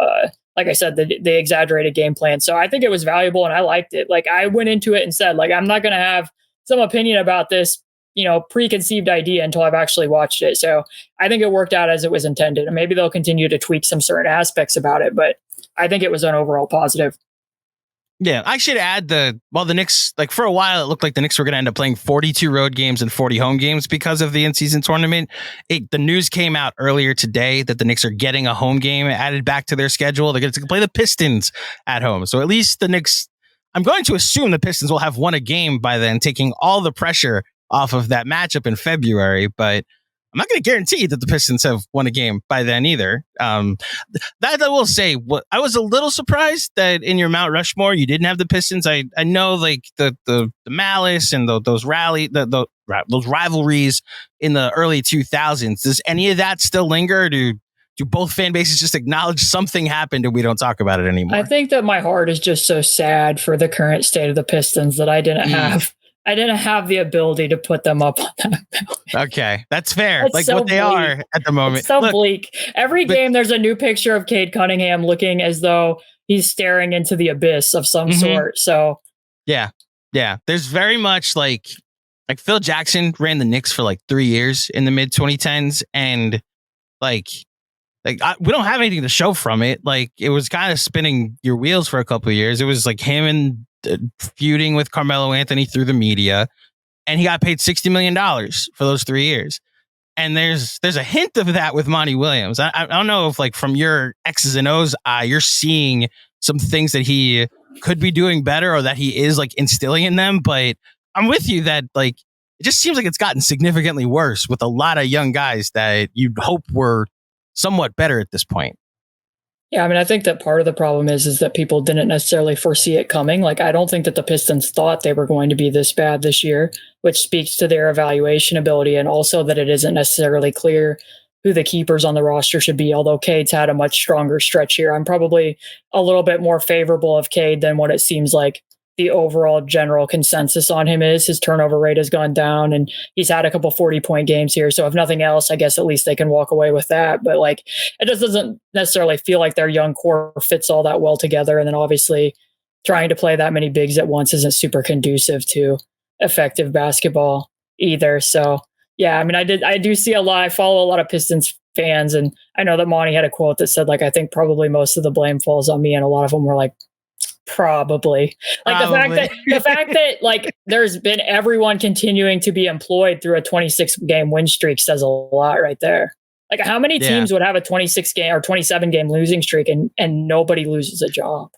like I said, the exaggerated game plan. So I think it was valuable and I liked it. Like I went into it and said, like, I'm not going to have some opinion about this, preconceived idea until I've actually watched it. So I think it worked out as it was intended. And maybe they'll continue to tweak some certain aspects about it, but I think it was an overall positive. Yeah, I should add the Knicks, like for a while, it looked like the Knicks were going to end up playing 42 road games and 40 home games because of the in-season tournament. The news came out earlier today that the Knicks are getting a home game added back to their schedule. They're going to play the Pistons at home. So at least the Knicks, I'm going to assume the Pistons will have won a game by then, taking all the pressure off of that matchup in February. But I'm not going to guarantee that the Pistons have won a game by then either. That I will say, I was a little surprised that in your Mount Rushmore you didn't have the Pistons. I know like the malice and those rivalries in the early 2000s. Does any of that still linger? Do both fan bases just acknowledge something happened and we don't talk about it anymore? I think that my heart is just so sad for the current state of the Pistons that I didn't have the ability to put them up on that mountain. Okay, that's fair. It's like so what they bleak. are at the moment. It's so bleak. Every game, there's a new picture of Cade Cunningham looking as though he's staring into the abyss of some sort. So, yeah. There's very much like Phil Jackson ran the Knicks for like 3 years in the mid 2010s, and we don't have anything to show from it. Like it was kind of spinning your wheels for a couple of years. It was like him and feuding with Carmelo Anthony through the media, and he got paid $60 million for those 3 years. And there's a hint of that with Monty Williams. I don't know if like from your X's and O's eye, you're seeing some things that he could be doing better or that he is like instilling in them. But I'm with you that like it just seems like it's gotten significantly worse with a lot of young guys that you'd hope were somewhat better at this point. Yeah, I mean, I think that part of the problem is that people didn't necessarily foresee it coming. Like, I don't think that the Pistons thought they were going to be this bad this year, which speaks to their evaluation ability, and also that it isn't necessarily clear who the keepers on the roster should be, although Cade's had a much stronger stretch here. I'm probably a little bit more favorable of Cade than what it seems like the overall general consensus on him is. His turnover rate has gone down and he's had a couple 40-point games here. So if nothing else, I guess at least they can walk away with that. But like, it just doesn't necessarily feel like their young core fits all that well together. And then obviously trying to play that many bigs at once isn't super conducive to effective basketball either. So yeah, I mean, I do see a lot. I follow a lot of Pistons fans, and I know that Monty had a quote that said, like, I think probably most of the blame falls on me. And a lot of them were like, probably. Like the fact that like there's been everyone continuing to be employed through a 26 game win streak says a lot right there. Like how many teams would have a 26 game or 27 game losing streak and nobody loses a job?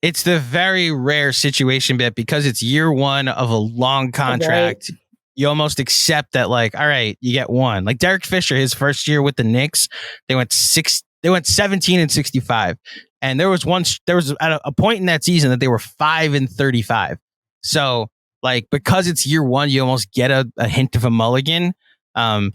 It's the very rare situation, but because it's year one of a long contract, you almost accept that like, all right, you get one. Like Derek Fisher, his first year with the Knicks, they went 17-65. And there was at a point in that season that they were 5-35. So like, because it's year one, you almost get a hint of a mulligan. I'm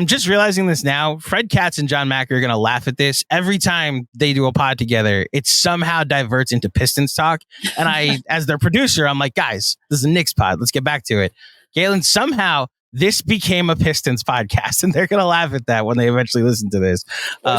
just realizing this now. Fred Katz and John Mack are going to laugh at this. Every time they do a pod together, it somehow diverts into Pistons talk. And I, as their producer, I'm like, guys, this is a Knicks pod. Let's get back to it. Galen, somehow this became a Pistons podcast, and they're going to laugh at that when they eventually listen to this.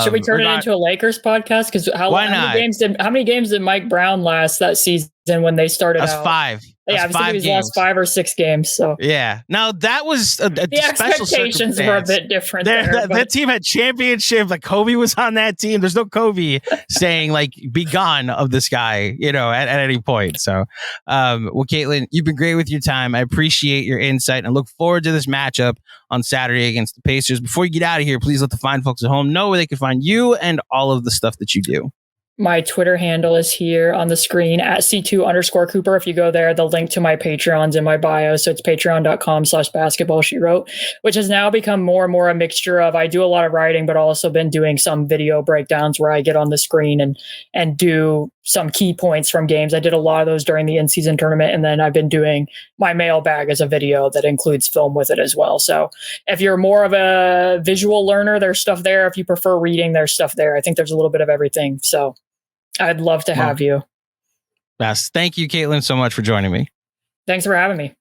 Should we turn it into a Lakers podcast? Because how many games did Mike Brown last that season when they started out? 5. Yeah, I was thinking he lost 5 or 6 games. So yeah, now that was the expectations were a bit different. That team had championship. Like Kobe was on that team. There's no Kobe saying like "be gone" of this guy, at any point. So, well, Caitlin, you've been great with your time. I appreciate your insight and look forward to this matchup on Saturday against the Pacers. Before you get out of here, please let the fine folks at home know where they can find you and all of the stuff that you do. My Twitter handle is here on the screen at C2_Cooper. If you go there, the link to my Patreon's in my bio. So it's patreon.com/basketballshewrote, which has now become more and more a mixture of, I do a lot of writing, but also been doing some video breakdowns where I get on the screen and do some key points from games. I did a lot of those during the in-season tournament. And then I've been doing my mailbag as a video that includes film with it as well. So if you're more of a visual learner, there's stuff there. If you prefer reading, there's stuff there. I think there's a little bit of everything. So I'd love to have you. Best. Thank you, Caitlin, so much for joining me. Thanks for having me.